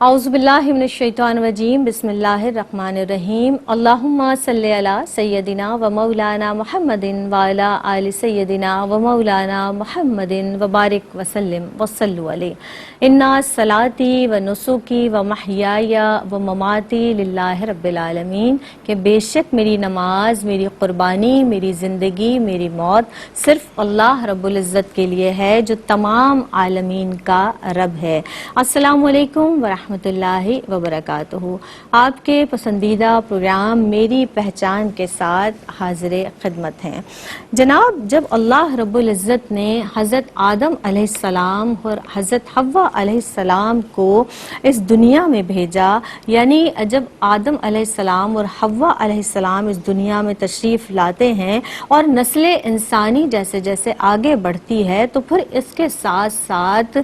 اعوذ باللہ من الشیطان الرجیم بسم اللہ الرحمن الرحیم اللہم صلی علی سیدنا و مولانا محمد وعلی آل سیدنا و مولانا محمد وبارک وسلم وصلو علیہ انا صلاتی و نسکی و محیای و مماتی للہ رب العالمین کہ بے شک میری نماز، میری قربانی، میری زندگی، میری موت صرف اللہ رب العزت کے لیے ہے جو تمام عالمین کا رب ہے۔ السلام علیکم ورحمۃ اللہ وبرکاتہ۔ آپ کے پسندیدہ پروگرام میری پہچان کے ساتھ حاضر خدمت ہیں۔ جناب، جب اللہ رب العزت نے حضرت آدم علیہ السلام اور حضرت حوا علیہ السلام کو اس دنیا میں بھیجا، یعنی جب آدم علیہ السلام اور حوا علیہ السلام اس دنیا میں تشریف لاتے ہیں اور نسل انسانی جیسے جیسے آگے بڑھتی ہے تو پھر اس کے ساتھ ساتھ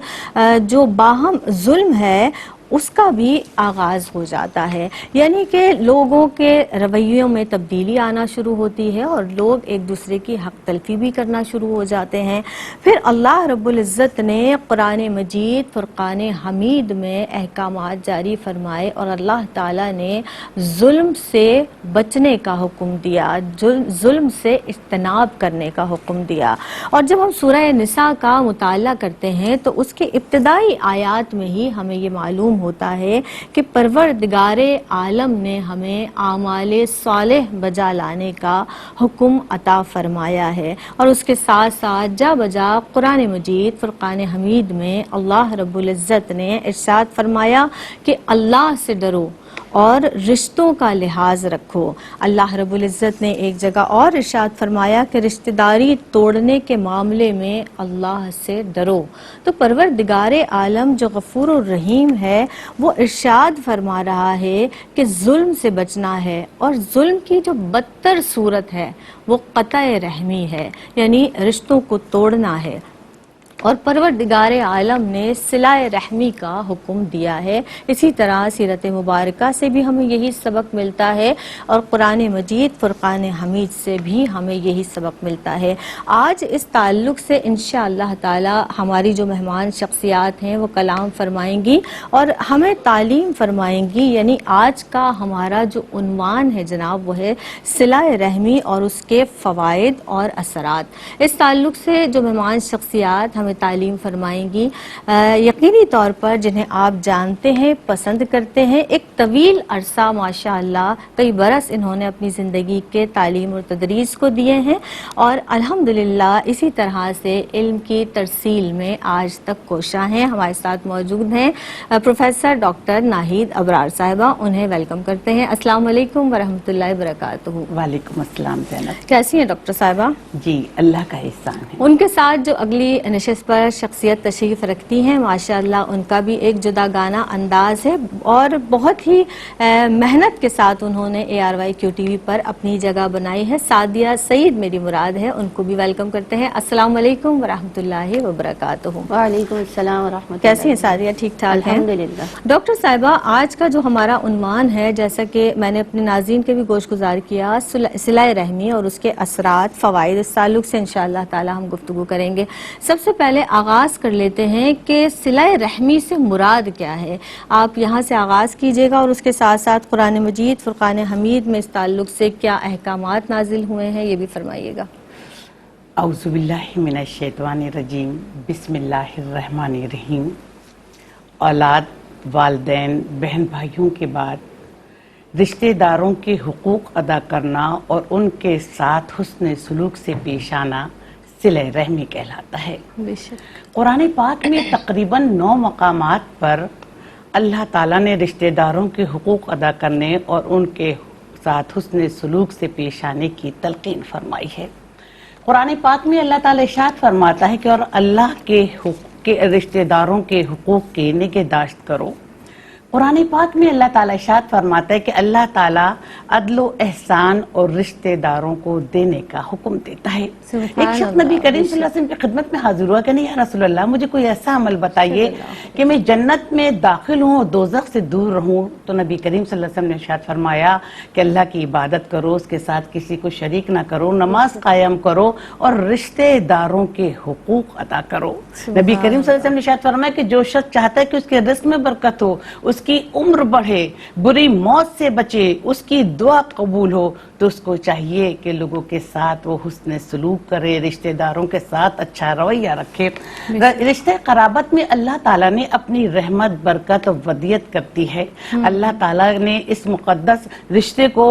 جو باہم ظلم ہے اس کا بھی آغاز ہو جاتا ہے، یعنی کہ لوگوں کے رویوں میں تبدیلی آنا شروع ہوتی ہے اور لوگ ایک دوسرے کی حق تلفی بھی کرنا شروع ہو جاتے ہیں۔ پھر اللہ رب العزت نے قرآن مجید فرقان حمید میں احکامات جاری فرمائے اور اللہ تعالیٰ نے ظلم سے بچنے کا حکم دیا، ظلم سے اجتناب کرنے کا حکم دیا۔ اور جب ہم سورہ نساء کا مطالعہ کرتے ہیں تو اس کے ابتدائی آیات میں ہی ہمیں یہ معلوم ہوتا ہے کہ پروردگار عالم نے ہمیں اعمال صالح بجا لانے کا حکم عطا فرمایا ہے، اور اس کے ساتھ ساتھ جا بجا قرآن مجید فرقان حمید میں اللہ رب العزت نے ارشاد فرمایا کہ اللہ سے ڈرو اور رشتوں کا لحاظ رکھو۔ اللہ رب العزت نے ایک جگہ اور ارشاد فرمایا کہ رشتہ داری توڑنے کے معاملے میں اللہ سے ڈرو۔ تو پروردگار عالم جو غفور الرحیم ہے وہ ارشاد فرما رہا ہے کہ ظلم سے بچنا ہے، اور ظلم کی جو بدتر صورت ہے وہ قطع رحمی ہے، یعنی رشتوں کو توڑنا ہے۔ اور پروردگار عالم نے صلہ رحمی کا حکم دیا ہے۔ اسی طرح سیرت مبارکہ سے بھی ہمیں یہی سبق ملتا ہے اور قرآن مجید فرقان حمید سے بھی ہمیں یہی سبق ملتا ہے۔ آج اس تعلق سے انشاءاللہ تعالی ہماری جو مہمان شخصیات ہیں وہ کلام فرمائیں گی اور ہمیں تعلیم فرمائیں گی، یعنی آج کا ہمارا جو عنوان ہے جناب وہ ہے صلہ رحمی اور اس کے فوائد اور اثرات۔ اس تعلق سے جو مہمان شخصیات ہمیں تعلیم فرمائیں گی یقینی طور پر جنہیں آپ جانتے ہیں، پسند کرتے ہیں، ایک طویل عرصہ ماشاءاللہ کئی برس انہوں نے اپنی زندگی کے تعلیم اور تدریس کو دیے ہیں اور الحمدللہ اسی طرح سے علم کی ترسیل میں آج تک کوشاں ہیں۔ ہمارے ساتھ موجود ہیں پروفیسر ڈاکٹر ناہید ابرار صاحبہ، انہیں ویلکم کرتے ہیں۔ السلام علیکم ورحمۃ اللہ وبرکاتہ۔ وعلیکم السلام زینب۔ کیسی ہیں ڈاکٹر صاحبہ؟ جی اللہ کا احسان ہے۔ ان کے ساتھ جو اگلی نشست پر شخصیت تشریف رکھتی ہیں ماشاءاللہ ان کا بھی ایک جدا گانا انداز ہے اور بہت ہی محنت کے ساتھ انہوں نے ARYQTV پر اپنی جگہ بنائی ہے۔ سعدیہ سعید میری مراد ہے، ان کو بھی ویلکم کرتے ہیں۔ السلام علیکم ورحمۃ اللہ وبرکاتہ۔ وعلیکم السلام ورحمۃ اللہ۔ کیسی ہیں سعدیہ؟ ٹھیک ٹھاک ہیں الحمدللہ۔ ڈاکٹر صاحبہ، آج کا جو ہمارا عنوان ہے جیسا کہ میں نے اپنے ناظرین کے بھی گوش گزار کیا، صلہ رحمی اور اس کے اثرات، فوائد، اس تعلق سے انشاءاللہ تعالی ہم گفتگو کریں گے۔ سب سے پہلے آغاز کر لیتے ہیں کہ صلہ رحمی سے مراد کیا ہے؟ آپ یہاں سے آغاز کیجئے گا اور اس کے ساتھ ساتھ قرآن مجید فرقان حمید میں اس تعلق سے کیا احکامات نازل ہوئے ہیں یہ بھی فرمائیے گا۔ اعوذ باللہ من الشیطان الرجیم، بسم اللہ الرحمن الرحیم۔ اولاد، والدین، بہن بھائیوں کے بعد رشتہ داروں کے حقوق ادا کرنا اور ان کے ساتھ حسن سلوک سے پیش آنا صلہ رحمی کہلاتا ہے۔ قرآن پاک میں تقریباً 9 مقامات پر اللہ تعالیٰ نے رشتہ داروں کے حقوق ادا کرنے اور ان کے ساتھ حسن سلوک سے پیش آنے کی تلقین فرمائی ہے۔ قرآن پاک میں اللہ تعالیٰ ارشاد فرماتا ہے کہ اور اللہ کے رشتہ داروں کے حقوق کی نگہداشت کرو۔ قرآن پاک میں اللہ تعالیٰ ارشاد فرماتا ہے کہ اللہ تعالیٰ عدل و احسان اور رشتہ داروں کو دینے کا حکم دیتا ہے۔ ایک شخص نبی کریم صلی اللہ علیہ وسلم کی خدمت میں حاضر ہوا کہ نہیں یا رسول اللہ، مجھے کوئی ایسا عمل بتائیے کہ میں جنت میں داخل ہوں اور دوزخ سے دور رہوں۔ تو نبی کریم صلی اللہ علیہ وسلم نے ارشاد فرمایا کہ اللہ کی عبادت کرو، اس کے ساتھ کسی کو شریک نہ کرو، نماز قائم کرو اور رشتہ داروں کے حقوق ادا کرو۔ نبی کریم صلی اللہ علیہ وسلم نے ارشاد فرمایا کہ جو شخص چاہتا ہے کہ اس کے رزق میں برکت ہو، اس کی عمر بڑھے، بری موت سے بچے، اس کی دعا قبول ہو، تو اس کو چاہیے کہ لوگوں کے ساتھ وہ حسن سلوک کرے، رشتہ داروں کے ساتھ اچھا رویہ رکھے۔ رشتہ قرابت میں اللہ تعالیٰ نے اپنی رحمت، برکت اور ودیت کرتی ہے۔ اللہ تعالیٰ نے اس مقدس رشتے کو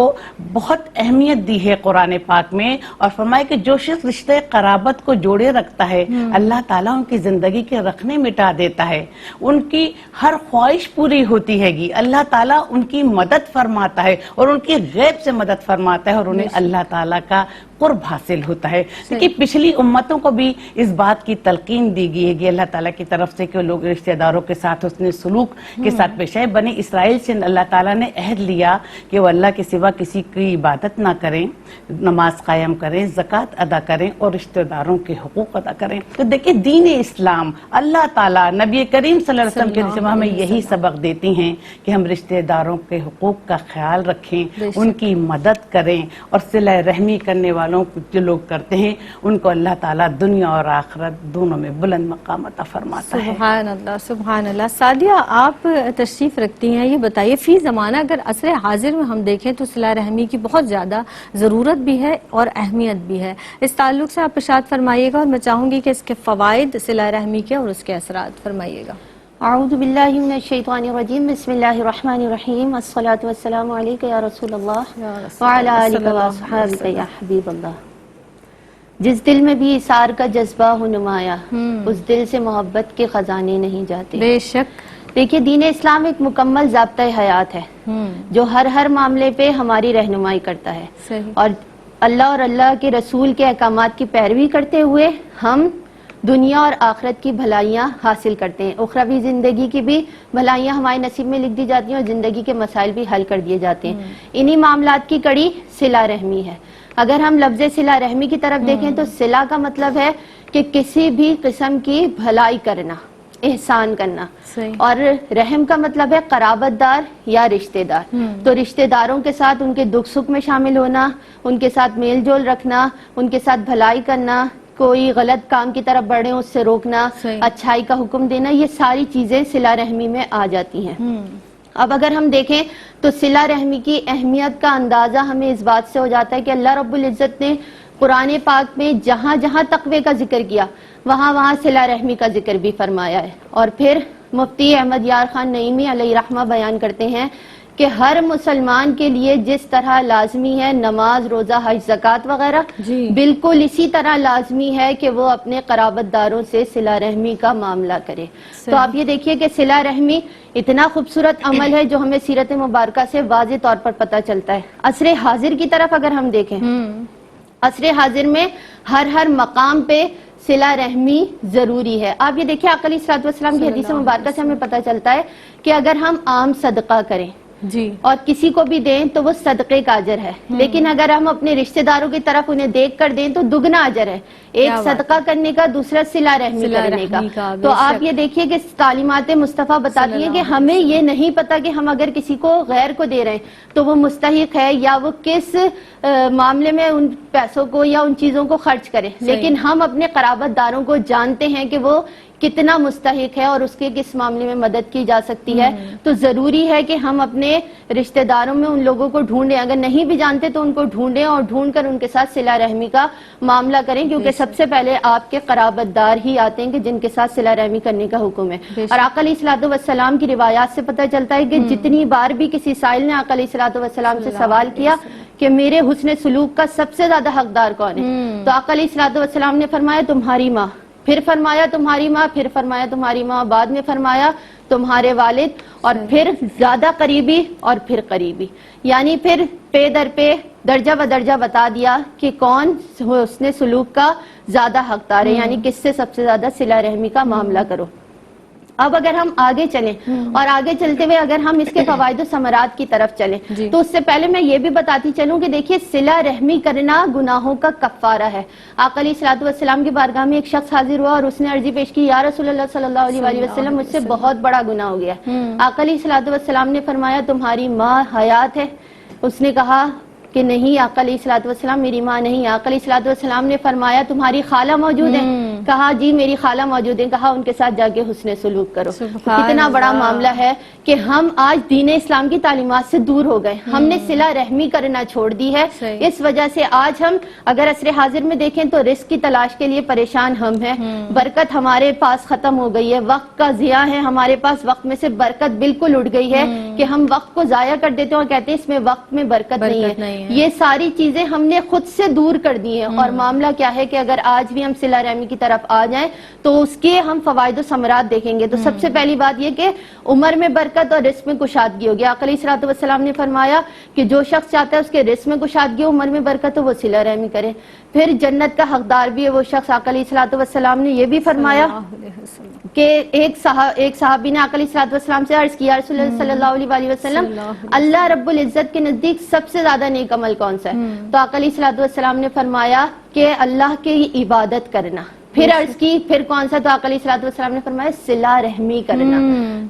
بہت اہمیت دی ہے قرآن پاک میں، اور فرمایا کہ جو شخص رشتہ قرابت کو جوڑے رکھتا ہے اللہ تعالیٰ ان کی زندگی کے رکھنے مٹا دیتا ہے، ان کی ہر خواہش پوری ہوتی ہے گی، اللہ تعالیٰ ان کی مدد فرماتا ہے اور ان کی غیب سے مدد فرماتا ہے، اور انہیں اللہ تعالیٰ کا قرب حاصل ہوتا ہے۔ کہ پچھلی امتوں کو بھی اس بات کی تلقین دی گئی ہے کہ اللہ تعالیٰ کی طرف سے کہ لوگ رشتہ داروں کے ساتھ حسن سلوک کے ساتھ پیش آئے۔ بنی اسرائیل سے اللہ تعالیٰ نے عہد لیا کہ وہ اللہ کے سوا کسی کی عبادت نہ کریں، نماز قائم کریں، زکوٰۃ ادا کریں اور رشتہ داروں کے حقوق ادا کریں۔ تو دیکھیں دین اسلام، اللہ تعالیٰ، نبی کریم صلی اللہ علیہ وسلم کے ذریعے ہمیں یہی سبق دیتی ہیں کہ ہم رشتہ داروں کے حقوق کا خیال رکھیں، ان کی مدد کریں، اور صلہ رحمی کرنے والوں جو لوگ کرتے ہیں ان کو اللہ تعالیٰ دنیا اور آخرت دونوں میں بلند مقام عطا فرماتا ہے۔ سبحان اللہ، سبحان اللہ۔ سعدیہ، آپ تشریف رکھتی ہیں، یہ بتائیے فی زمانہ اگر عصر حاضر میں ہم دیکھیں تو صلہ رحمی کی بہت زیادہ ضرورت بھی ہے اور اہمیت بھی ہے، اس تعلق سے آپ ارشاد فرمائیے گا، اور میں چاہوں گی کہ اس کے فوائد صلہ رحمی کے اور اس کے اثرات فرمائیے گا۔ اعوذ باللہ من الشیطان الرجیم، بسم اللہ الرحمن الرحیم، الصلاۃ والسلام علیک یا رسول اللہ وعلی آلک و اصحابک یا حبیب اللہ۔ جس دل میں بھی اثار کا جذبہ ہو نمایاں، اس دل سے محبت کے خزانے نہیں جاتے۔ بے شک۔ دیکھیے دین اسلام ایک مکمل ضابطۂ حیات ہے جو ہر معاملے پہ ہماری رہنمائی کرتا ہے، صحیح۔ اور اللہ کے رسول کے احکامات کی پیروی کرتے ہوئے ہم دنیا اور آخرت کی بھلائیاں حاصل کرتے ہیں، اخروی زندگی کی بھی بھلائیاں ہمارے نصیب میں لکھ دی جاتی ہیں اور زندگی کے مسائل بھی حل کر دیے جاتے ہیں۔ انہی معاملات کی کڑی صلہ رحمی ہے۔ اگر ہم لفظ صلہ رحمی کی طرف دیکھیں تو صلہ کا مطلب ہے کہ کسی بھی قسم کی بھلائی کرنا، احسان کرنا، اور رحم کا مطلب ہے قرابت دار یا رشتہ دار۔ تو رشتہ داروں کے ساتھ ان کے دکھ سکھ میں شامل ہونا، ان کے ساتھ میل جول رکھنا، ان کے ساتھ بھلائی کرنا، کوئی غلط کام کی طرف بڑھے اس سے روکنا، اچھائی کا حکم دینا، یہ ساری چیزیں صلہ رحمی میں آ جاتی ہیں۔ اب اگر ہم دیکھیں تو صلہ رحمی کی اہمیت کا اندازہ ہمیں اس بات سے ہو جاتا ہے کہ اللہ رب العزت نے قرآن پاک میں جہاں جہاں تقوی کا ذکر کیا وہاں وہاں صلہ رحمی کا ذکر بھی فرمایا ہے۔ اور پھر مفتی احمد یار خان نعیمی علیہ رحمہ بیان کرتے ہیں کہ ہر مسلمان کے لیے جس طرح لازمی ہے نماز، روزہ، حج، زکوٰۃ وغیرہ، بالکل اسی طرح لازمی ہے کہ وہ اپنے قرابت داروں سے صلہ رحمی کا معاملہ کرے۔ تو آپ یہ دیکھیے کہ صلہ رحمی اتنا خوبصورت عمل ہے جو ہمیں سیرت مبارکہ سے واضح طور پر پتہ چلتا ہے۔ عصر حاضر کی طرف اگر ہم دیکھیں، عصر حاضر میں ہر مقام پہ صلہ رحمی ضروری ہے۔ آپ یہ دیکھیں آقا علیہ الصلوۃ والسلام کی حدیث مبارکہ سے ہمیں پتہ چلتا ہے کہ اگر ہم عام صدقہ کریں اور کسی کو بھی دیں تو وہ صدقے کا اجر ہے، لیکن اگر ہم اپنے رشتہ داروں کی طرف انہیں دیکھ کر دیں تو دگنا اجر ہے، ایک صدقہ کرنے کا، دوسرا صلہ رحمی کرنے کا۔ تو آپ یہ دیکھیے کہ تعلیمات مصطفیٰ بتاتی ہیں کہ ہمیں یہ نہیں پتا کہ ہم اگر کسی کو غیر کو دے رہے ہیں تو وہ مستحق ہے یا وہ کس معاملے میں ان پیسوں کو یا ان چیزوں کو خرچ کرے، لیکن ہم اپنے قرابت داروں کو جانتے ہیں کہ وہ کتنا مستحق ہے اور اس کے کس معاملے میں مدد کی جا سکتی ہے۔ تو ضروری ہے کہ ہم اپنے رشتہ داروں میں ان لوگوں کو ڈھونڈیں، اگر نہیں بھی جانتے تو ان کو ڈھونڈیں اور ڈھونڈ کر ان کے ساتھ صلہ رحمی کا معاملہ کریں، کیونکہ سب سے پہلے آپ کے قرابت دار ہی آتے ہیں کہ جن کے ساتھ صلہ رحمی کرنے کا حکم ہے۔ اور آقا علیہ الصلوۃ والسلام کی روایات سے پتہ چلتا ہے کہ جتنی بار بھی کسی سائل نے آقا علیہ الصلوۃ والسلام سے سوال کیا کہ میرے حسن سلوک کا سب سے زیادہ حقدار کون ہے، تو آقا علیہ الصلوۃ والسلام نے فرمایا تمہاری ماں، پھر فرمایا تمہاری ماں، پھر فرمایا تمہاری ماں، بعد میں فرمایا تمہارے والد، اور پھر زیادہ قریبی اور پھر قریبی، یعنی پھر پے در پے درجہ و درجہ بتا دیا کہ کون حسن سلوک کا زیادہ حقدار ہے، یعنی کس سے سب سے زیادہ صلہ رحمی کا معاملہ کرو۔ اب اگر ہم آگے چلیں اور آگے چلتے ہوئے اگر ہم اس کے فوائد و ثمرات کی طرف چلیں تو اس سے پہلے میں یہ بھی بتاتی چلوں کہ دیکھیے صلہ رحمی کرنا گناہوں کا کفارہ ہے۔ آقا علیہ الصلوۃ والسلام کی بارگاہ میں ایک شخص حاضر ہوا اور اس نے عرضی پیش کی، یا رسول اللہ صلی اللہ علیہ وآلہ وسلم مجھ سے بہت بڑا گناہ ہو گیا۔ آقا علیہ الصلوۃ والسلام نے فرمایا تمہاری ماں حیات ہے؟ اس نے کہا کہ نہیں آقا علیہ الصلوۃ والسلام میری ماں نہیں۔ آقا علیہ الصلوۃ والسلام نے فرمایا تمہاری خالہ موجود ہے؟ کہا جی میری خالہ موجود ہیں، کہا ان کے ساتھ جا کے حسن سلوک کرو. تو کتنا بڑا معاملہ ہے کہ ہم آج دین اسلام کی تعلیمات سے دور ہو گئے، ہم نے صلہ رحمی کرنا چھوڑ دی ہے. اس وجہ سے آج ہم اگر عصر حاضر میں دیکھیں تو رزق کی تلاش کے لیے پریشان ہم ہیں، برکت ہمارے پاس ختم ہو گئی ہے، وقت کا ضیاع ہے ہمارے پاس، وقت میں سے برکت بالکل اٹھ گئی ہے کہ ہم وقت کو ضائع کر دیتے ہیں اور کہتے ہیں اس میں وقت میں برکت نہیں ہے. یہ ساری چیزیں ہم نے خود سے دور کر دی ہیں. اور معاملہ کیا ہے کہ اگر آج بھی ہم صلہ رحمی کی طرف آ جائیں تو اس کے ہم فوائد و ثمرات دیکھیں گے. تو سب سے پہلی بات یہ کہ عمر میں برکت اور رزق میں کشادگی ہوگی. آقا علیہ الصلوۃ والسلام نے فرمایا کہ جو شخص چاہتا ہے اس کے رزق میں کشادگی ہو، عمر میں برکت ہو، وہ صلہ رحمی کرے. پھر جنت کا حقدار بھی ہے وہ شخص. آقا علیہ الصلوۃ والسلام نے یہ بھی فرمایا کہ ایک صحابی نے آقا علیہ الصلوۃ والسلام سے عرض کیا، رسول اللہ صلی اللہ علیہ وسلم اللہ رب العزت کے نزدیک سب سے زیادہ نیک عمل کون سا ہے؟ تو آقا علیہ الصلوۃ والسلام نے فرمایا کہ اللہ کی عبادت کرنا. پھر عرض کی پھر کون سا؟ تو آقا علیہ الصلوۃ والسلام نے فرمایا صلہ رحمی کرنا.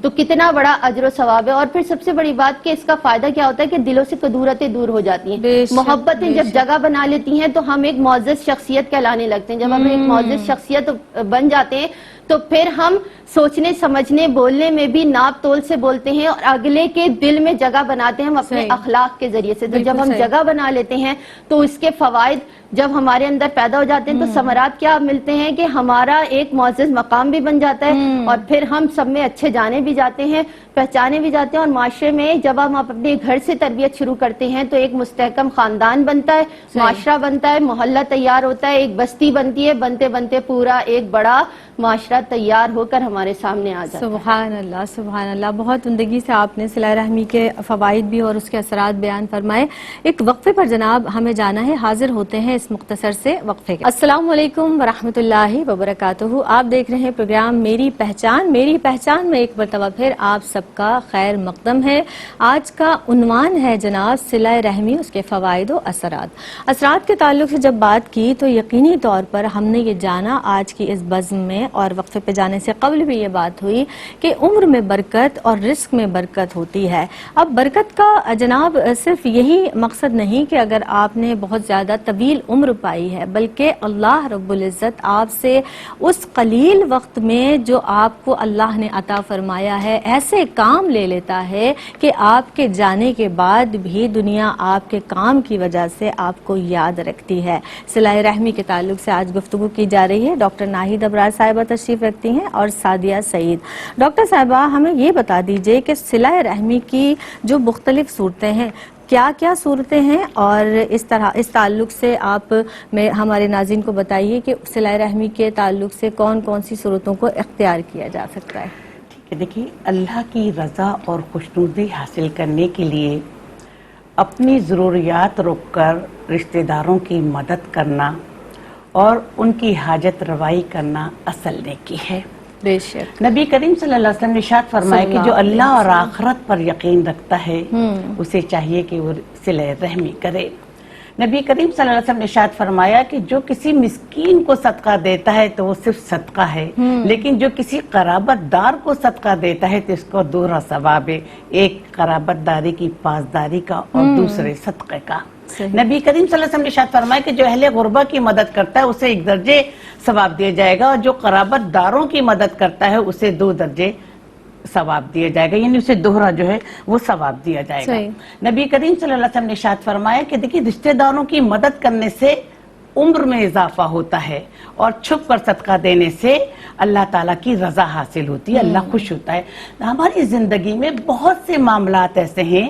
تو کتنا بڑا اجر و ثواب ہے. اور پھر سب سے بڑی بات کہ اس کا فائدہ کیا ہوتا ہے کہ دلوں سے کدورتیں دور ہو جاتی ہیں، محبتیں جب جگہ بنا لیتی ہیں تو ہم ایک معزز شخصیت کہلانے لگتے ہیں. جب ہم ایک معزز شخصیت بن جاتے ہیں تو پھر ہم سوچنے سمجھنے بولنے میں بھی ناپ تول سے بولتے ہیں اور اگلے کے دل میں جگہ بناتے ہیں ہم اپنے اخلاق کے ذریعے سے. تو جب ہم جگہ بنا لیتے ہیں تو اس کے فوائد جب ہمارے اندر پیدا ہو جاتے ہیں تو ثمرات کیا ملتے ہیں کہ ہمارا ایک معزز مقام بھی بن جاتا ہے اور پھر ہم سب میں اچھے جانے بھی جاتے ہیں، پہچانے بھی جاتے ہیں. اور معاشرے میں جب ہم اپنے گھر سے تربیت شروع کرتے ہیں تو ایک مستحکم خاندان بنتا ہے، معاشرہ بنتا ہے، محلہ تیار ہوتا ہے، ایک بستی بنتی ہے، بنتے بنتے پورا ایک بڑا معاشرہ تیار ہو کر ہمارے سامنے آ جاتا ہے. سبحان اللہ سبحان اللہ. بہت عمدگی سے آپ نے صلہ رحمی کے فوائد بھی اور اس کے اثرات بیان فرمائے. ایک وقفے پر جناب ہمیں جانا ہے، حاضر ہوتے ہیں اس مختصر سے وقفے کے. السلام علیکم ورحمۃ اللہ وبرکاتہ. آپ دیکھ رہے ہیں پروگرام میری پہچان. میری پہچان میں ایک مرتبہ پھر آپ سب کا خیر مقدم ہے. آج کا عنوان ہے جناب صلہ رحمی، اس کے فوائد و اثرات. اثرات کے تعلق سے جب بات کی تو یقینی طور پر ہم نے یہ جانا آج کی اس بزم میں، اور وقفے پہ جانے سے قبل بھی یہ بات ہوئی کہ عمر میں برکت اور رزق میں برکت ہوتی ہے. اب برکت کا جناب صرف یہی مقصد نہیں کہ اگر آپ نے بہت زیادہ طویل عمر پائی ہے، بلکہ اللہ رب العزت آپ سے اس قلیل وقت میں جو آپ کو اللہ نے عطا فرمایا ہے ایسے کام لے لیتا ہے کہ آپ کے جانے کے بعد بھی دنیا آپ کے کام کی وجہ سے آپ کو یاد رکھتی ہے. صلہ رحمی کے تعلق سے آج گفتگو کی جا رہی ہے. ڈاکٹر ناہید ابرار صاحبہ تشریف رکھتی ہیں اور سعدیہ سعید. ڈاکٹر صاحبہ ہمیں یہ بتا دیجئے کہ صلہ رحمی کی جو مختلف صورتیں ہیں کیا کیا صورتیں ہیں، اور اس تعلق سے آپ میں ہمارے ناظرین کو بتائیے کہ صلہ رحمی کے تعلق سے کون کون سی صورتوں کو اختیار کیا جا سکتا ہے. ٹھیک ہے، دیکھیے اللہ کی رضا اور خوشنودی حاصل کرنے کے لیے اپنی ضروریات روک کر رشتہ داروں کی مدد کرنا اور ان کی حاجت روائی کرنا اصل نیکی ہے. بے شک نبی کریم صلی اللہ علیہ وسلم نے ارشاد فرمایا کہ جو اللہ اور آخرت پر یقین رکھتا ہے اسے چاہیے کہ وہ صلہ رحمی کرے. نبی کریم صلی اللہ علیہ وسلم نے ارشاد فرمایا کہ جو کسی مسکین کو صدقہ دیتا ہے تو وہ صرف صدقہ ہے، لیکن جو کسی قرابت دار کو صدقہ دیتا ہے تو اس کو دوہرا ثواب ہے، ایک قرابت داری کی پاسداری کا اور دوسرے صدقے کا. نبی کریم صلی اللہ علیہ وسلم نے ارشاد فرمایا کہ جو اہل غربہ کی مدد کرتا ہے اسے 1 درجے ثواب دیا جائے گا، اور جو قرابت داروں کی مدد کرتا ہے اسے 2 درجے ثواب دیا جائے گا، یعنی اسے دوہرا جو ہے وہ ثواب دیا جائے گا. نبی کریم صلی اللہ علیہ وسلم نے ارشاد فرمایا کہ دیکھیے رشتہ داروں کی مدد کرنے سے عمر میں اضافہ ہوتا ہے اور چھپ کر صدقہ دینے سے اللہ تعالیٰ کی رضا حاصل ہوتی ہے، اللہ خوش ہوتا ہے. ہماری زندگی میں بہت سے معاملات ایسے ہیں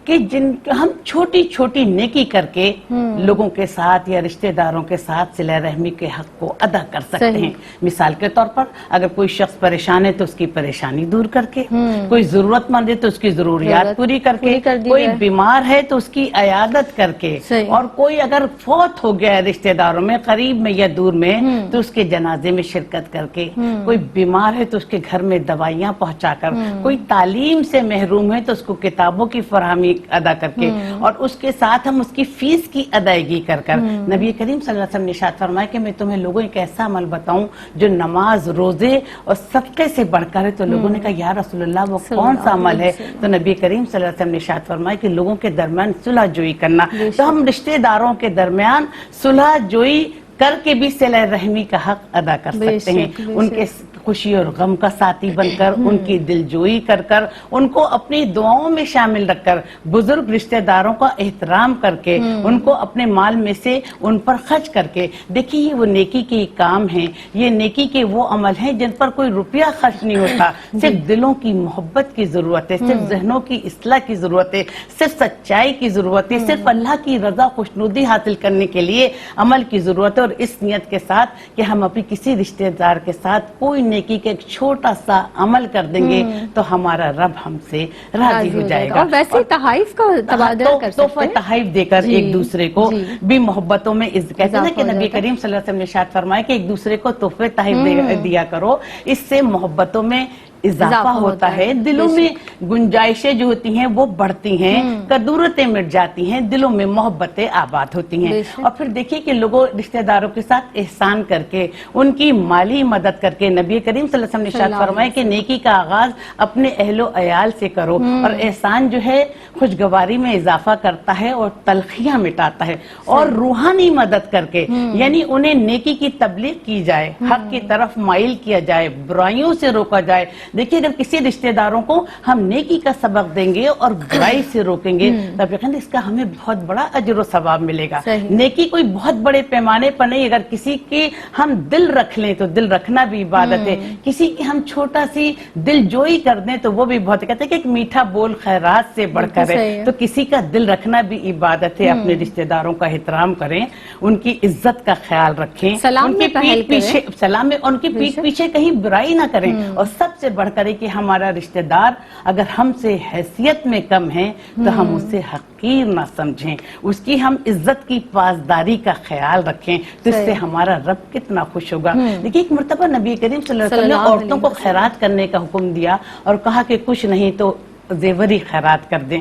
کہ جن ہم چھوٹی چھوٹی نیکی کر کے لوگوں کے ساتھ یا رشتہ داروں کے ساتھ صلہ رحمی کے حق کو ادا کر سکتے ہیں. مثال کے طور پر اگر کوئی شخص پریشان ہے تو اس کی پریشانی دور کر کے، کوئی ضرورت مند ہے تو اس کی ضروریات پوری کر کے، کوئی بیمار ہے تو اس کی عیادت کر کے، اور کوئی اگر فوت ہو گیا ہے رشتہ داروں میں قریب میں یا دور میں تو اس کے جنازے میں شرکت کر کے، کوئی بیمار ہے تو اس کے گھر میں دوائیاں پہنچا کر، کوئی تعلیم سے محروم ہے تو اس کو کتابوں کی فراہمی ادا کر کے، اور اس کے ساتھ ہم اس کی فیس کی ادائیگی کر کر. نبی کریم صلی اللہ علیہ وسلم نے ارشاد فرمایا کہ میں تمہیں لوگوں ایک ایسا عمل بتاؤں جو نماز، روزے اور صدقے سے بڑھ کر ہے. تو لوگوں نے کہا یا رسول اللہ وہ کون سا عمل ہے؟ تو نبی کریم صلی اللہ علیہ وسلم نے ارشاد فرمایا کہ لوگوں کے درمیان صلح جوئی کرنا. تو ہم رشتہ داروں کے درمیان صلح جوئی کر کے بھی صلہ رحمی کا حق ادا کر سکتے ہیں. ان کے خوشی اور غم کا ساتھی بن کر, ان کی دلجوئی کر کر, ان کو اپنی دعاؤں میں شامل رکھ کر, بزرگ رشتہ داروں کا احترام کر کے, ان کو اپنے مال میں سے ان پر خرچ کر کے. دیکھیے یہ وہ نیکی کے کام ہیں, یہ نیکی کے وہ عمل ہیں جن پر کوئی روپیہ خرچ نہیں ہوتا. صرف دلوں کی محبت کی ضرورت ہے, صرف ذہنوں کی اصلاح کی ضرورت ہے, صرف سچائی کی ضرورت ہے, صرف اللہ کی رضا خوشنودی حاصل کرنے کے لیے عمل کی ضرورت ہے. اور اس نیت کے ساتھ کہ ہم اپنی کسی رشتہ دار کے ساتھ کوئی نیکی کا ایک چھوٹا سا عمل کر دیں گے تو ہمارا رب ہم سے راضی ہو جائے گا. اور ویسے تحائف کا تبادلہ کر سکتے ہیں, تحفہ تحائف دے کر ایک دوسرے کو بھی محبتوں میں کہتے ہیں نا کہ نبی کریم صلی اللہ علیہ وسلم نے ارشاد فرمایا کہ ایک دوسرے کو تحفے تحائف دیا کرو, اس سے محبتوں میں اضافہ ہوتا ہے, دلوں میں گنجائشیں جو ہوتی ہیں وہ بڑھتی ہیں, کدورتیں مٹ جاتی ہیں, دلوں میں محبتیں آباد ہوتی ہیں. اور پھر دیکھیے کہ لوگوں رشتہ داروں کے ساتھ احسان کر کے, ان کی مالی مدد کر کے, نبی کریم صلی اللہ علیہ وسلم نے ارشاد فرمایا کہ نیکی کا آغاز اپنے اہل و عیال سے کرو, اور احسان جو ہے خوشگواری میں اضافہ کرتا ہے اور تلخیاں مٹاتا ہے. اور روحانی مدد کر کے, یعنی انہیں نیکی کی تبلیغ کی جائے, حق کی طرف مائل کیا جائے, برائیوں سے روکا جائے. دیکھیے اگر کسی رشتہ داروں کو ہم نیکی کا سبق دیں گے اور برائی سے روکیں گے تو یقیناً اس کا ہمیں بہت بڑا اجر و ثواب ملے گا. نیکی کوئی بہت بڑے پیمانے پر نہیں, اگر کسی کی ہم دل رکھ لیں تو دل رکھنا بھی عبادت ہے, کسی کی ہم چھوٹا سی دل جوئی کر دیں تو وہ بھی بہت, کہتے ہیں کہ ایک میٹھا بول خیرات سے بڑھ کر ہے, تو کسی کا دل رکھنا بھی عبادت ہے. اپنے رشتہ داروں کا احترام کریں, ان کی عزت کا خیال رکھیں, ان کی پیٹھ پیچھے سلام میں, ان کی پیٹھ پیچھے کہیں برائی نہ کریں. اور سب سے بڑھ کر کہ ہمارا رشتہ دار اگر ہم سے حیثیت میں کم ہے تو ہم اسے حقیر نہ سمجھیں, اس کی ہم عزت کی پاسداری کا خیال رکھیں, تو اس سے ہمارا رب کتنا خوش ہوگا. دیکھیے ایک مرتبہ نبی کریم صلی اللہ علیہ وسلم نے عورتوں کو خیرات کرنے کا حکم دیا اور کہا کہ کچھ نہیں تو زیوری خیرات کر دیں.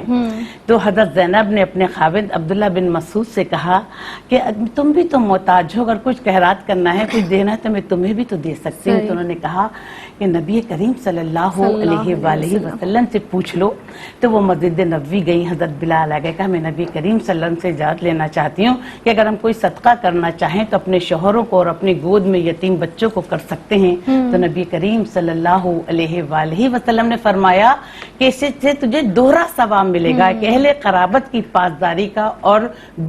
تو حضرت زینب نے اپنے خاوند عبداللہ بن مسعود سے کہا کہ تم بھی تو محتاج ہو, اگر کچھ خیرات کرنا ہے, کچھ دینا ہے تو میں تمہیں بھی تو دے سکتی ہوں. تو انہوں نے کہا کہ نبی کریم صلی اللہ علیہ وآلہ وسلم سے پوچھ لو. تو وہ مسجد نبوی گئی, حضرت بلال آگئے, کہا میں نبی کریم صلی اللہ علیہ وسلم سے اجازت لینا چاہتی ہوں کہ اگر ہم کوئی صدقہ کرنا چاہیں تو اپنے شوہروں کو اور اپنی گود میں یتیم بچوں کو کر سکتے ہیں. تو نبی کریم صلی اللہ علیہ وآلہ وسلم نے فرمایا کہ اس سے تجھے دوہرا ثواب ملے گا, کہ اہل قرابت کی پاسداری کا اور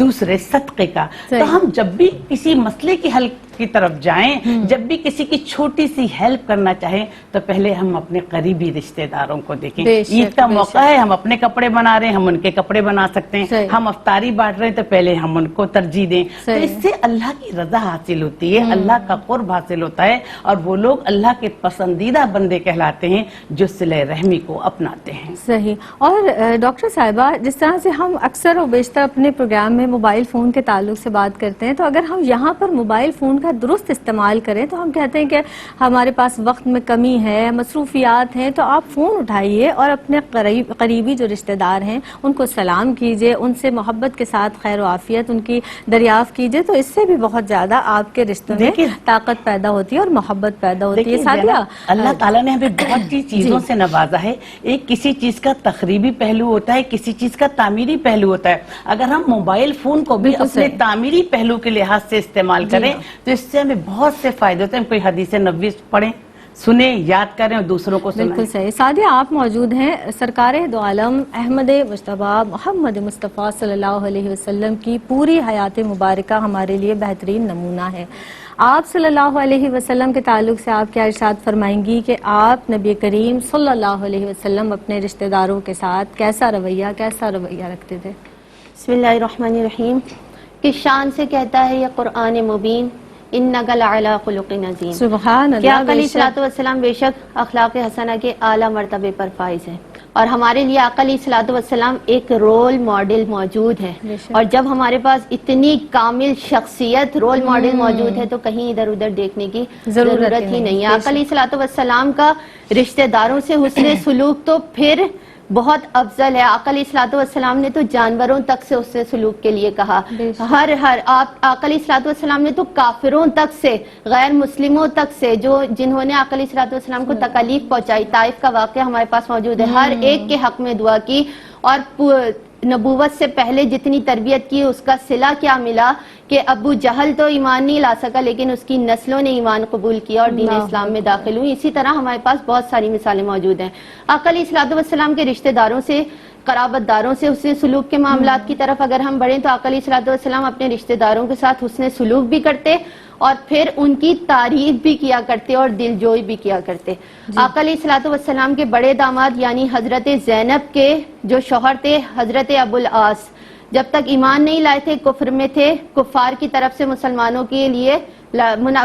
دوسرے صدقے کا. تو ہم جب بھی کسی مسئلے کی حل کی طرف جائیں, جب بھی کسی کی چھوٹی سی ہیلپ کرنا چاہیں تو پہلے ہم اپنے قریبی رشتہ داروں کو دیکھیں. عید کا موقع ہے, ہم اپنے کپڑے بنا رہے ہیں, ہم ان کے کپڑے بنا سکتے ہیں. ہم افطاری بانٹ رہے ہیں تو پہلے ہم ان کو ترجیح دیں. تو اس سے اللہ کی رضا حاصل ہوتی ہے, اللہ کا قرب حاصل ہوتا ہے, اور وہ لوگ اللہ کے پسندیدہ بندے کہلاتے ہیں جو صلہ رحمی کو اپناتے ہیں. صحیح. اور ڈاکٹر صاحبہ, جس طرح سے ہم اکثر و بیشتر اپنے پروگرام میں موبائل فون کے تعلق سے بات کرتے ہیں, تو اگر ہم یہاں پر موبائل فون کا درست استعمال کریں تو ہم کہتے ہیں کہ ہمارے پاس وقت میں کمی ہے, مصروفیات ہیں, تو آپ فون اٹھائیے اور اپنے قریبی جو رشتہ دار ہیں ان کو سلام کیجئے, ان سے محبت کے ساتھ خیر و عافیت ان کی دریافت کیجئے, تو اس سے بھی بہت زیادہ آپ کے رشتوں میں طاقت پیدا ہوتی ہے اور محبت پیدا ہوتی ہے. سادیہ, اللہ تعالیٰ نے ہمیں بہت سی چیزوں سے نوازا ہے. ایک کسی چیز کا تخریبی پہلو ہوتا ہے, کسی چیز کا تعمیری پہلو ہوتا ہے. اگر ہم موبائل فون کو بھی اپنے تعمیری پہلو کے لحاظ سے استعمال کریں تو اس سے ہمیں بہت سے فائدے ہوتے ہیں. کوئی حدیث نبوی پڑھیں, سنیں, یاد کریں اور دوسروں کو سنائیں. بالکل صحیح. سادیہ, آپ موجود ہیں سرکار دو عالم احمد مجتبیٰ محمد مصطفیٰ صلی اللہ علیہ وسلم کی پوری حیات مبارکہ ہمارے لیے بہترین نمونہ ہے. آپ صلی اللہ علیہ وسلم کے تعلق سے آپ کیا ارشاد فرمائیں گی کہ آپ نبی کریم صلی اللہ علیہ وسلم اپنے رشتہ داروں کے ساتھ کیسا رویہ رکھتے تھے؟ بسم اللہ الرحمن الرحیم. کس شان سے کہتا ہے یہ قرآن مبین, انک لعلی خلق عظیم. سبحان اللہ. کیا آقا علیہ الصلوۃ والسلام بے شک اخلاق حسنہ کے اعلیٰ مرتبے پر فائز ہیں, اور ہمارے لیے آقا علیہ الصلوۃ والسلام ایک رول ماڈل موجود ہے. اور جب ہمارے پاس اتنی کامل شخصیت رول ماڈل موجود ہے تو کہیں ادھر ادھر دیکھنے کی ضرورت ہی نہیں ہے. آقا علیہ الصلوۃ والسلام کا رشتہ داروں سے حسن سلوک تو پھر بہت افضل ہے. آقا علیہ الصلوۃ والسلام نے تو جانوروں تک سے حسن سلوک کے لیے کہا. آقا علیہ الصلوۃ والسلام نے تو کافروں تک سے, غیر مسلموں تک سے, جنہوں نے آقا علیہ الصلوۃ والسلام کو تکلیف پہنچائی, طائف کا واقعہ ہمارے پاس موجود ہے, ہر ایک کے حق میں دعا کی. اور نبوت سے پہلے جتنی تربیت کی اس کا صلہ کیا ملا کہ ابو جہل تو ایمان نہیں لا سکا لیکن اس کی نسلوں نے ایمان قبول کیا اور دین اسلام میں داخل ہوئی. اسی طرح ہمارے پاس بہت ساری مثالیں موجود ہیں. آقا علیہ الصلوۃ والسلام کے رشتہ داروں سے، قرابت داروں سے حسن سلوک کے معاملات کی طرف اگر ہم بڑھیں تو آقا علیہ الصلوۃ والسلام اپنے رشتہ داروں کے ساتھ حسن سلوک بھی کرتے اور پھر ان کی تعریف بھی کیا کرتے اور دل جوئی بھی کیا کرتے. آقا علیہ الصلوۃ والسلام کے بڑے داماد یعنی حضرت زینب کے جو شوہر تھے حضرت ابو العاص، جب تک ایمان نہیں لائے تھے کفر میں تھے، کفار کی طرف سے مسلمانوں کے لیے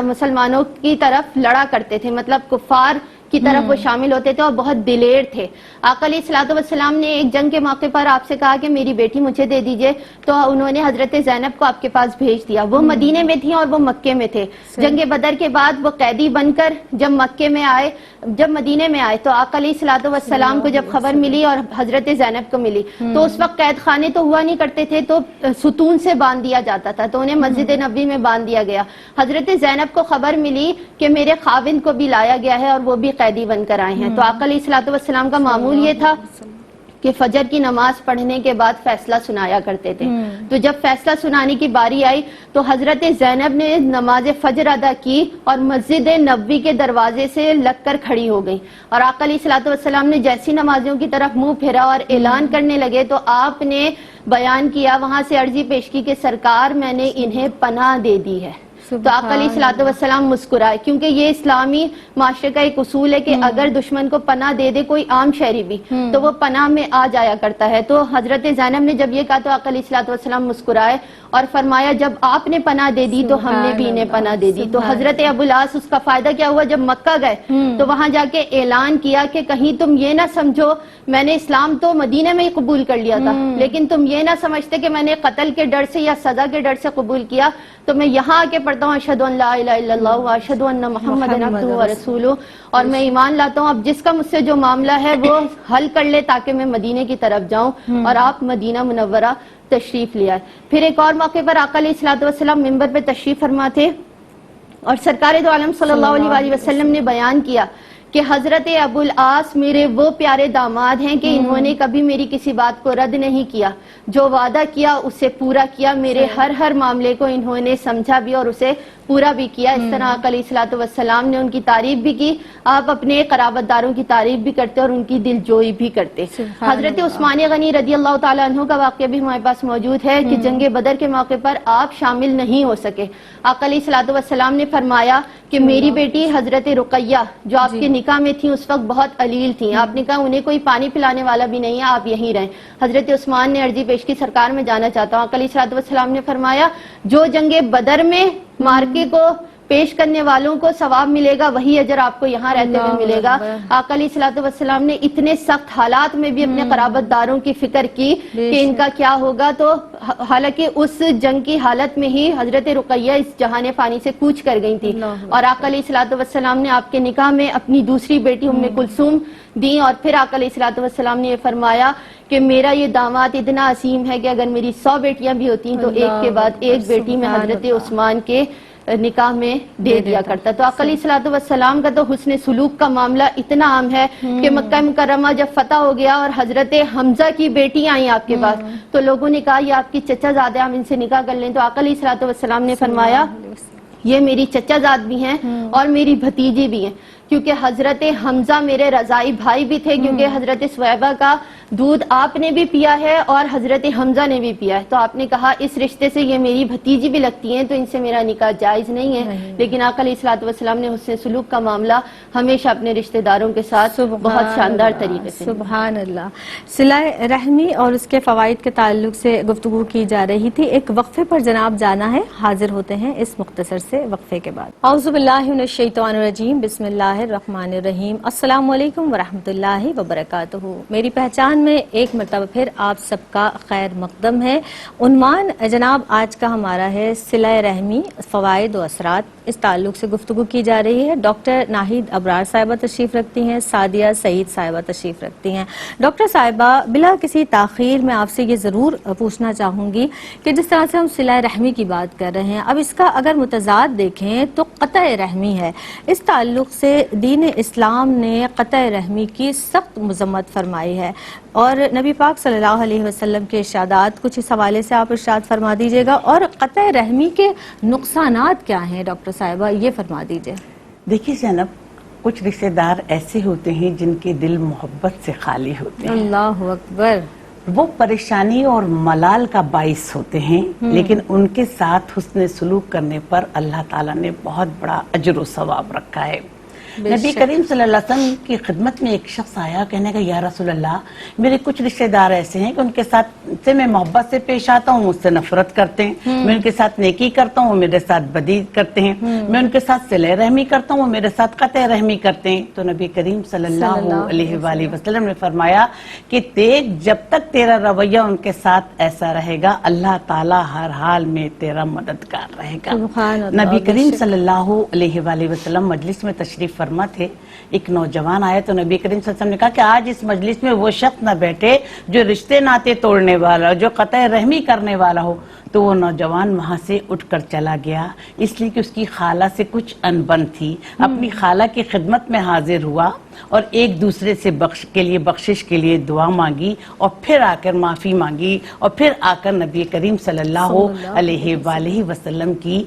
مسلمانوں کی طرف لڑا کرتے تھے، مطلب کفار کی طرف وہ شامل ہوتے تھے اور بہت دلیر تھے. آقا علیہ الصلوۃ والسلام نے ایک جنگ کے موقع پر آپ سے کہا کہ میری بیٹی مجھے دے دیجئے، تو انہوں نے حضرت زینب کو آپ کے پاس بھیج دیا. وہ مدینے میں تھیں اور وہ مکے میں تھے. جنگ بدر کے بعد وہ قیدی بن کر جب مدینے میں آئے تو آقا علیہ الصلوۃ والسلام کو جب خبر ملی اور حضرت زینب کو ملی تو اس وقت قید خانے تو ہوا نہیں کرتے تھے، تو ستون سے باندھ دیا جاتا تھا، تو انہیں مسجد نبوی میں باندھ دیا گیا. حضرت زینب کو خبر ملی کہ میرے خاوند کو بھی لایا گیا ہے اور وہ بھی قیدی بن کر آئے ہیں. تو آقا علیہ الصلوۃ والسلام کا معمول یہ تھا کہ فجر کی نماز پڑھنے کے بعد فیصلہ سنایا کرتے تھے. تو جب فیصلہ سنانے کی باری آئی تو حضرت زینب نے نماز فجر ادا کی اور مسجد نبوی کے دروازے سے لگ کر کھڑی ہو گئی. اور آقا علیہ الصلوۃ والسلام نے جیسی نمازیوں کی طرف منہ پھیرا اور اعلان کرنے لگے تو آپ نے بیان کیا، وہاں سے عرضی پیش کی کہ سرکار میں نے انہیں پناہ دے دی ہے. تو آقا علیہ الصلوۃ والسلام مسکرائے، کیونکہ یہ اسلامی معاشرے کا ایک اصول ہے کہ اگر دشمن کو پناہ دے دے کوئی عام شہری بھی تو وہ پناہ میں آ جایا کرتا ہے. تو حضرت زینب نے جب یہ کہا تو آقا علیہ الصلوۃ والسلام مسکرائے اور فرمایا جب آپ نے پناہ دے دی تو ہم نے بھی انہیں پناہ دے دی. تو حضرت ابو العاص اس کا فائدہ کیا ہوا، جب مکہ گئے تو وہاں جا کے اعلان کیا کہ کہیں تم یہ نہ سمجھو میں نے اسلام تو مدینے میں ہی قبول کر لیا تھا، لیکن تم یہ نہ سمجھتے کہ میں نے قتل کے ڈر سے یا سزا کے ڈر سے قبول کیا، تو میں یہاں آ کے پڑھتا ہوں اشہد ان لا الہ الا اللہ و اشہد ان محمد عبدہ و رسولہ، اور میں ایمان لاتا ہوں اب جس کا مجھ سے جو معاملہ ہے وہ حل کر لے تاکہ میں مدینے کی طرف جاؤں. اور آپ مدینہ منورہ تشریف لے آئے. پھر ایک اور موقع پر آقا علیہ الصلوۃ والسلام منبر پہ تشریف فرما تھے اور سرکار دو عالم صلی اللہ علیہ وآلہ وسلم نے بیان کیا کہ حضرت ابو العاص میرے وہ پیارے داماد ہیں کہ انہوں نے کبھی میری کسی بات کو رد نہیں کیا، جو وعدہ کیا اسے پورا کیا، میرے ہر معاملے کو انہوں نے سمجھا بھی اور اسے پورا بھی کیا. اس طرح آقا علیہ الصلوۃ والسلام نے ان کی تعریف بھی کی. آپ اپنے قرابت داروں کی تعریف بھی کرتے اور ان کی دل جوئی بھی کرتے. حضرت عثمان غنی رضی اللہ تعالیٰ عنہ کا واقعہ بھی ہمارے پاس موجود ہے کہ جنگ بدر کے موقع پر آپ شامل نہیں ہو سکے. آقا علیہ الصلوۃ والسلام نے فرمایا کہ میری بیٹی حضرت رقیہ جو آپ کے نکاح میں تھیں اس وقت بہت علیل تھیں، آپ نے کہا انہیں کوئی پانی پلانے والا بھی نہیں ہے، آپ یہیں رہیں. حضرت عثمان نے عرضی پیش کی سرکار میں جانا چاہتا ہوں. آقا علیہ الصلوۃ والسلام نے فرمایا جو جنگ بدر میں مارکے کو پیش کرنے والوں کو ثواب ملے گا وہی اجر آپ کو یہاں رہتے ہوئے ملے گا. آقا علیہ الصلوۃ والسلام نے اتنے سخت حالات میں بھی اپنے قرابت داروں کی فکر کی کہ ان کا کیا ہوگا. تو حالانکہ اس جنگ کی حالت میں ہی حضرت رقیہ اس جہان فانی سے کوچ کر گئی تھی اور آقا علیہ الصلوۃ والسلام نے آپ کے نکاح میں اپنی دوسری بیٹی ام کلثوم دی. اور پھر آقا علیہ الصلوۃ والسلام نے یہ فرمایا کہ میرا یہ داماد اتنا عظیم ہے کہ اگر میری 100 بیٹیاں بھی ہوتی تو ایک کے بعد ایک بیٹی میں حضرت عثمان کے نکاح میں دے دیا کرتا. تو آقا علیہ الصلوۃ والسلام کا تو حسن سلوک کا معاملہ اتنا عام ہے کہ مکہ مکرمہ جب فتح ہو گیا اور حضرت حمزہ کی بیٹی آئیں آپ کے پاس تو لوگوں نے کہا یہ آپ کی چچا زادہ ہم ان سے نکاح کر لیں. تو آقا علیہ الصلوۃ والسلام نے فرمایا یہ میری چچا زاد بھی ہیں اور میری بھتیجی بھی ہیں، کیونکہ حضرت حمزہ میرے رضائی بھائی بھی تھے، کیونکہ حضرت سویبہ کا دودھ آپ نے بھی پیا ہے اور حضرت حمزہ نے بھی پیا ہے. تو آپ نے کہا اس رشتے سے یہ میری بھتیجی بھی لگتی ہیں تو ان سے میرا نکاح جائز نہیں ہے. لیکن آقا علیہ الصلوۃ والسلام نے حسن سلوک کا معاملہ ہمیشہ اپنے رشتہ داروں کے ساتھ بہت شاندار طریقے سے. سبحان اللہ. صلہ رحمی اور اس کے فوائد کے تعلق سے گفتگو کی جا رہی تھی. ایک وقفے پر جناب جانا ہے، حاضر ہوتے ہیں اس مختصر سے وقفے کے بعد. اعوذ باللہ من الشیطان الرجیم، بسم اللہ الرحمن الرحیم. السلام علیکم ورحمۃ اللہ وبرکاتہ. میری پہچان میں ایک مرتبہ پھر آپ سب کا خیر مقدم ہے. عنوان جناب آج کا ہمارا ہے صلہ رحمی، فوائد و اثرات. اس تعلق سے گفتگو کی جا رہی ہے. ڈاکٹر ناہید ابرار صاحبہ تشریف رکھتی ہیں، سعدیہ سعید صاحبہ تشریف رکھتی ہیں. ڈاکٹر صاحبہ بلا کسی تاخیر میں آپ سے یہ ضرور پوچھنا چاہوں گی کہ جس طرح سے ہم صلہ رحمی کی بات کر رہے ہیں، اب اس کا اگر متضاد دیکھیں تو قطع رحمی ہے. اس تعلق سے دین اسلام نے قطع رحمی کی سخت مذمت فرمائی ہے، اور نبی پاک صلی اللہ علیہ وسلم کے ارشادات کچھ اس حوالے سے آپ ارشاد فرما دیجیے گا، اور قطع رحمی کے نقصانات کیا ہیں ڈاکٹر صاحبہ، یہ فرما دیجیے۔ دیکھیے زینب، کچھ رشتہ دار ایسے ہوتے ہیں جن کے دل محبت سے خالی ہوتے ہیں، اللہ اکبر، وہ پریشانی اور ملال کا باعث ہوتے ہیں، لیکن ان کے ساتھ حسن سلوک کرنے پر اللہ تعالیٰ نے بہت بڑا اجر و ثواب رکھا ہے۔ نبی کریم صلی اللہ علیہ وسلم کی خدمت میں ایک شخص آیا، کہنے کا یا رسول اللہ، میرے کچھ رشتہ دار ایسے ہیں کہ ان کے ساتھ سے میں محبت سے پیش آتا ہوں، مجھ سے نفرت کرتے ہیں، میں ان کے ساتھ نیکی کرتا ہوں، وہ میرے ساتھ بدی کرتے ہیں، میں ان کے ساتھ صلہ رحمی کرتا ہوں، وہ میرے ساتھ قطع رحمی کرتے ہیں۔ تو نبی کریم صلی اللہ علیہ وآلہ وسلم نے فرمایا کہ دیکھ، جب تک تیرا رویہ ان کے ساتھ ایسا رہے گا، اللہ تعالیٰ ہر حال میں تیرا مددگار رہے گا۔ نبی کریم صلی اللہ علیہ وآلہ وسلم مجلس میں تشریف فرما تھے، ایک نوجوان آیا تو نبی کریم صلی اللہ علیہ وسلم نے کہا کہ آج اس مجلس میں وہ شخص نہ بیٹھے جو رشتے ناطے توڑنے والا، جو قطع رحمی کرنے والا ہو۔ تو وہ نوجوان وہاں سے اٹھ کر چلا گیا، اس لیے کہ اس کی خالہ سے کچھ انبن تھی، اپنی خالہ کی خدمت میں حاضر ہوا اور ایک دوسرے سے بخشش کے لیے دعا مانگی، اور پھر آ کر معافی مانگی، اور پھر آ کر نبی کریم صلی اللہ علیہ وآلہ وسلم کی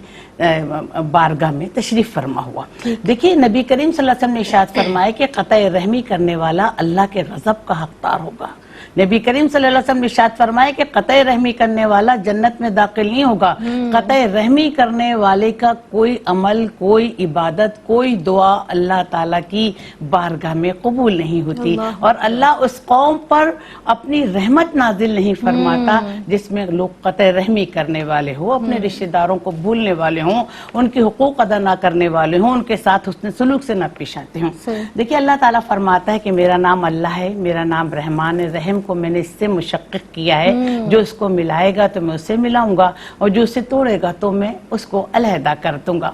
بارگاہ میں تشریف فرما ہوا۔ دیکھیے نبی کریم صلی اللہ علیہ وسلم نے ارشاد فرمایا کہ قطع رحمی کرنے والا اللہ کے غضب کا حقدار ہوگا۔ نبی کریم صلی اللہ علیہ وسلم نے ارشاد فرمایا کہ قطع رحمی کرنے والا جنت میں داخل نہیں ہوگا۔ قطع رحمی کرنے والے کا کوئی عمل، کوئی عبادت، کوئی دعا اللہ تعالیٰ کی بارگاہ میں قبول نہیں ہوتی، اور اللہ اس قوم پر اپنی رحمت نازل نہیں فرماتا جس میں لوگ قطع رحمی کرنے والے ہوں، اپنے رشتہ داروں کو بھولنے والے ہوں، ان کے حقوق ادا نہ کرنے والے ہوں، ان کے ساتھ حسن سلوک سے نہ پیش آتے ہوں۔ دیکھیے اللہ تعالیٰ فرماتا ہے کہ میرا نام اللہ ہے، میرا نام رحمان رحیم کو میں نے اس سے مشقق کیا ہے، جو اس کو ملائے گا تو میں اسے ملاؤں گا، اور جو اسے توڑے گا تو میں اس کو علیحدہ کر دوں گا۔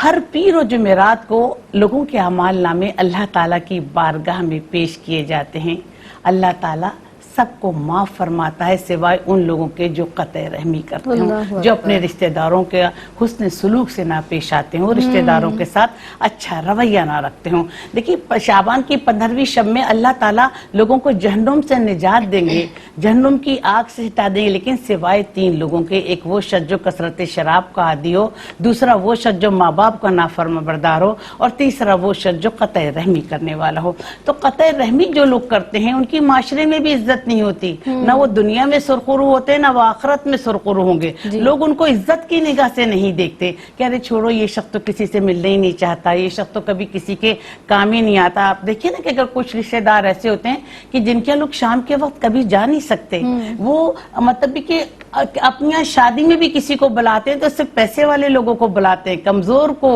ہر پیر و جمعرات کو لوگوں کے اعمال نامے اللہ تعالیٰ کی بارگاہ میں پیش کیے جاتے ہیں۔ اللہ تعالیٰ سب کو معاف فرماتا ہے سوائے ان لوگوں کے جو قطع رحمی کرتے ہوں، جو اپنے رشتہ داروں کے حسن سلوک سے نہ پیش آتے ہوں، رشتہ داروں کے ساتھ اچھا رویہ نہ رکھتے ہوں۔ دیکھیے شعبان کی 15ویں شب میں اللہ تعالیٰ لوگوں کو جہنم سے نجات دیں گے، جہنم کی آگ سے ہٹا دیں گے، لیکن سوائے 3 لوگوں کے، ایک وہ شخص جو کثرت شراب کا عادی ہو، دوسرا وہ شخص جو ماں باپ کا نافرما بردار ہو، اور تیسرا وہ شخص جو قطع رحمی کرنے والا ہو۔ تو قطع رحمی جو لوگ کرتے ہیں ان کی معاشرے میں بھی عزت نہیں ہوتی، نہ وہ دنیا میں سرخرو ہوتے نہ وہ آخرت میں سرخرو ہوں گے۔ لوگ ان کو عزت کی نگاہ سے نہیں دیکھتے کہ ارے چھوڑو، یہ شخص تو کسی سے ملنا ہی نہیں چاہتا، یہ شخص تو کبھی کسی کے کام ہی نہیں آتا۔ آپ دیکھیں نا کہ اگر کچھ رشتہ دار ایسے ہوتے ہیں کہ جن کے لوگ شام کے وقت کبھی جا نہیں سکتے، وہ مطلب کہ اپنی شادی میں بھی کسی کو بلاتے ہیں تو صرف پیسے والے لوگوں کو بلاتے ہیں، کمزور کو،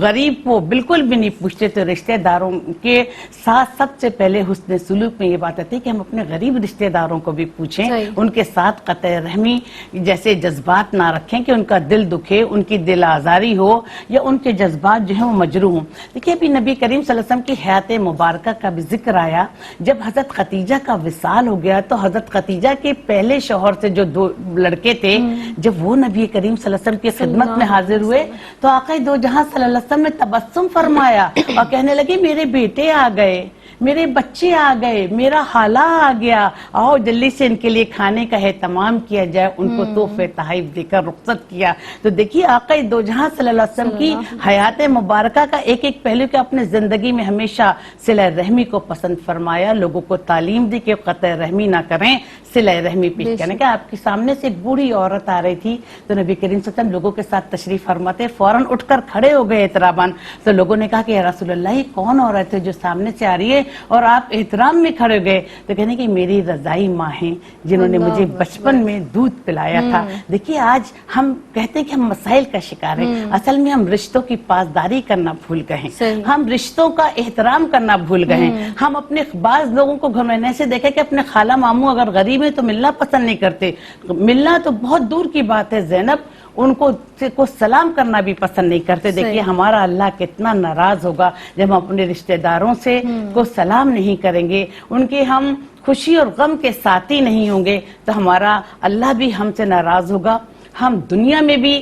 غریب کو بالکل بھی نہیں پوچھتے۔ تو رشتہ داروں کے ساتھ سب سے پہلے حسن سلوک میں یہ بات آتی ہے کہ ہم اپنے غریب رشتہ داروں کو بھی پوچھیں، ان کے ساتھ قطع رحمی جیسے جذبات نہ رکھیں کہ ان کا دل دکھے، ان کی دل آزاری ہو، یا ان کے جذبات جو ہیں وہ مجروح ہوں۔ دیکھیے ابھی نبی کریم صلی اللہ علیہ وسلم کی حیات مبارکہ کا بھی ذکر آیا، جب حضرت خدیجہ کا وصال ہو گیا تو حضرت خدیجہ کے پہلے شوہر سے جو 2 لڑکے تھے، جب وہ نبی کریم صلی اللہ علیہ وسلم کی خدمت میں حاضر ہوئے تو آقا دو جہاں صلی اللہ علیہ وسلم نے تبسم فرمایا اور کہنے لگے میرے بیٹے آ گئے، میرے بچے آ گئے، میرا خالہ آ گیا، آؤ جلدی سے ان کے لیے کھانے کا اہتمام کیا جائے، ان کو تحفے تحائف دے کر رخصت کیا۔ تو دیکھیے آقا دو جہاں صلی اللہ علیہ وسلم کی حیات مبارکہ کا ایک ایک پہلو کہ اپنے زندگی میں ہمیشہ صلہ رحمی کو پسند فرمایا، لوگوں کو تعلیم دی کہ قطع رحمی نہ کریں، صلہ رحمی پیش کرنے کا۔ آپ کے سامنے سے ایک بوڑھی عورت آ رہی تھی تو نبی کریم صلی اللہ علیہ وسلم لوگوں کے ساتھ تشریف فرماتے فوراً اٹھ کر کھڑے ہو گئے احتراماً۔ تو لوگوں نے کہا کہ یا رسول اللہ یہ کون عورت ہے جو سامنے سے آ رہی ہے اور آپ احترام میں کھڑے گئے؟ تو کہنے کہ میری رضائی ماں ہیں جنہوں نے مجھے بچپن میں دودھ پلایا تھا۔ دیکھیے آج ہم کہتے ہیں کہ ہم مسائل کا شکار ہیں، اصل میں ہم رشتوں کی پاسداری کرنا بھول گئے ہیں، ہم رشتوں کا احترام کرنا بھول گئے ہیں۔ ہم اپنے بعض لوگوں کو گھر میں ایسے دیکھے کہ اپنے خالہ ماموں اگر غریب ہیں تو ملنا پسند نہیں کرتے، ملنا تو بہت دور کی بات ہے زینب، ان کو سلام کرنا بھی پسند نہیں کرتے۔ دیکھیے ہمارا اللہ کتنا ناراض ہوگا جب ہم اپنے رشتہ داروں سے کو سلام نہیں کریں گے، ان کے ہم خوشی اور غم کے ساتھی نہیں ہوں گے تو ہمارا اللہ بھی ہم سے ناراض ہوگا۔ ہم دنیا میں بھی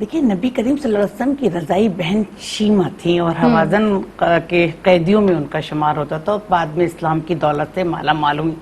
دیکھیے نبی کریم صلی اللہ علیہ وسلم کی رضائی بہن شیمہ تھیں اور حوازن کے قیدیوں میں ان کا شمار ہوتا تھا، اور بعد میں اسلام کی دولت سے مالا مال ہوئی.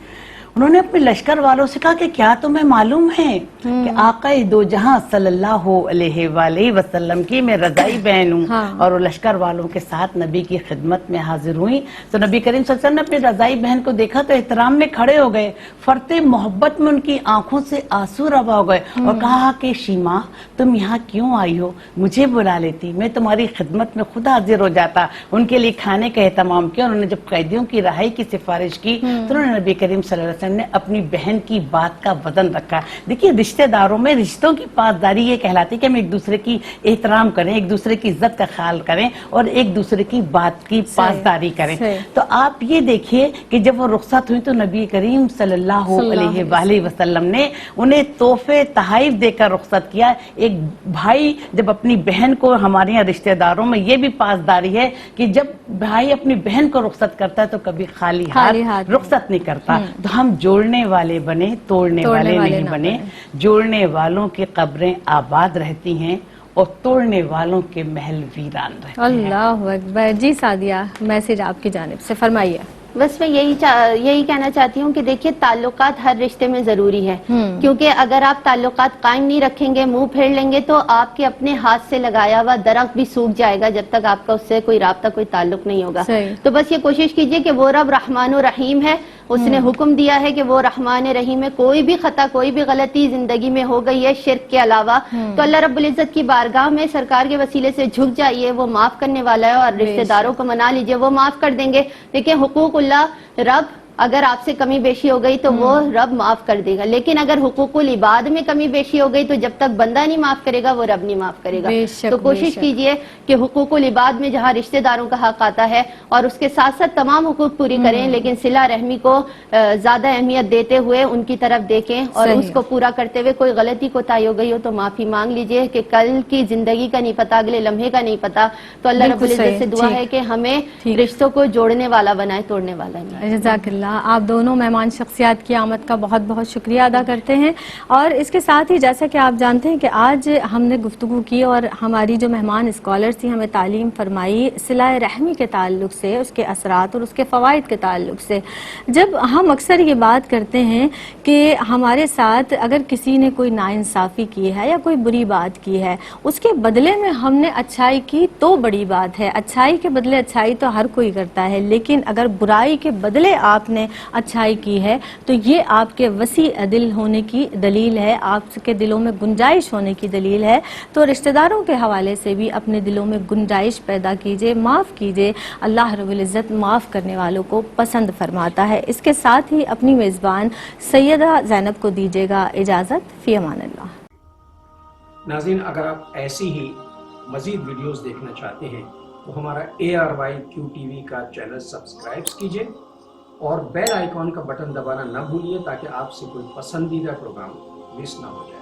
انہوں نے اپنے لشکر والوں سے کہا کہ کیا تمہیں معلوم ہے کہ آقا دو جہاں صلی اللہ علیہ وآلہ وسلم کی میں رضائی بہن ہوں. اور وہ لشکر والوں کے ساتھ نبی کی خدمت میں حاضر ہوئی. تو نبی کریم صلی اللہ علیہ وسلم نے اپنی رضائی بہن کو دیکھا تو احترام میں کھڑے ہو گئے، فرتے محبت میں ان کی آنکھوں سے آنسو روا ہو گئے اور کہا کہ شیمہ تم یہاں کیوں آئی ہو؟ مجھے بلا لیتی، میں تمہاری خدمت میں خود حاضر ہو جاتا. ان کے لیے کھانے کا اہتمام کیا. انہوں نے جب قیدیوں کی رہائی کی سفارش کی تو انہوں نے نبی کریم صلی اللہ علیہ وسلم نے اپنی بہن کی بات کا وزن رکھا. دیکھیے رشتہ داروں میں رشتوں کی پاسداری یہ کہلاتی ہے کہ ہم ایک دوسرے کی احترام کریں، ایک دوسرے کی عزت کا خیال کریں اور ایک دوسرے کی بات کی پاسداری کریں. تو آپ یہ دیکھیے کہ جب وہ رخصت ہوئی تو نبی کریم صلی اللہ علیہ وآلہ وسلم نے انہیں تحفے تحائف دے کر رخصت کیا. ایک بھائی جب اپنی بہن کو، ہمارے یہاں رشتہ داروں میں یہ بھی پاسداری ہے کہ جب بھائی اپنی بہن کو رخصت کرتا ہے تو کبھی خالی ہاتھ رخصت نہیں کرتا. تو ہم جوڑنے والے بنے، توڑنے والے نہیں بنے. جوڑنے والوں کی قبریں آباد رہتی ہیں اور توڑنے والوں کے محل ویران رہتے ہیں. اللہ اکبر. جی سعدیہ، میسج آپ کی جانب سے فرمائیے. بس میں یہی کہنا چاہتی ہوں کہ دیکھیے تعلقات ہر رشتے میں ضروری ہے، کیونکہ اگر آپ تعلقات قائم نہیں رکھیں گے، منہ پھیر لیں گے تو آپ کے اپنے ہاتھ سے لگایا ہوا درخت بھی سوکھ جائے گا جب تک آپ کا اس سے کوئی رابطہ، کوئی تعلق نہیں ہوگا. تو بس یہ کوشش کیجئے کہ وہ رب رحمان و رحیم ہے، اس نے حکم دیا ہے کہ وہ رحمان رحیم ہے. کوئی بھی خطا، کوئی بھی غلطی زندگی میں ہو گئی ہے شرک کے علاوہ تو اللہ رب العزت کی بارگاہ میں سرکار کے وسیلے سے جھک جائیے، وہ معاف کرنے والا ہے. اور رشتہ داروں کو منا لیجئے، وہ معاف کر دیں گے. دیکھیں حقوق اللہ، رب اگر آپ سے کمی بیشی ہو گئی تو وہ رب معاف کر دے گا، لیکن اگر حقوق العباد میں کمی بیشی ہو گئی تو جب تک بندہ نہیں معاف کرے گا وہ رب نہیں معاف کرے گا. تو کوشش کیجئے کہ حقوق العباد میں جہاں رشتہ داروں کا حق آتا ہے اور اس کے ساتھ ساتھ تمام حقوق پوری کریں، لیکن صلہ رحمی کو زیادہ اہمیت دیتے ہوئے ان کی طرف دیکھیں اور اس کو پورا کرتے ہوئے کوئی غلطی کوتاہی ہو گئی ہو تو معافی مانگ لیجئے کہ کل کی زندگی کا نہیں پتا، اگلے لمحے کا نہیں پتا. تو اللہ رب العزت سے دعا ہے کہ ہمیں رشتوں کو جوڑنے والا بنائے، توڑنے والا نہیں. جزاک اللہ. آپ دونوں مہمان شخصیات کی آمد کا بہت بہت شکریہ ادا کرتے ہیں. اور اس کے ساتھ ہی جیسا کہ آپ جانتے ہیں کہ آج ہم نے گفتگو کی اور ہماری جو مہمان اسکالرز تھی ہمیں تعلیم فرمائی صلہ رحمی کے تعلق سے، اس کے اثرات اور اس کے فوائد کے تعلق سے. جب ہم اکثر یہ بات کرتے ہیں کہ ہمارے ساتھ اگر کسی نے کوئی ناانصافی کی ہے یا کوئی بری بات کی ہے، اس کے بدلے میں ہم نے اچھائی کی تو بڑی بات ہے. اچھائی کے بدلے اچھائی تو ہر کوئی کرتا ہے، لیکن اگر برائی کے بدلے آپ نے اچھائی کی ہے تو یہ آپ کے وسیع دل ہونے کی دلیل ہے، آپ کے دلوں میں گنجائش ہونے کی دلیل ہے. تو رشتہ داروں کے حوالے سے بھی اپنے دلوں میں گنجائش پیدا کیجئے، معاف کیجئے. اللہ رب العزت معاف کرنے والوں کو پسند فرماتا ہے. اس کے ساتھ ہی اپنی میزبان سیدہ زینب کو دیجیے گا اجازت. فی امان اللہ. ناظرین، اگر آپ ایسی ہی مزید ویڈیوز دیکھنا چاہتے ہیں تو ہمارا ARYQTV کا چینل سبسکرائب کیجئے اور بیل آئیکن کا بٹن دبانا نہ بھولیے تاکہ آپ سے کوئی پسندیدہ پروگرام مس نہ ہو جائے.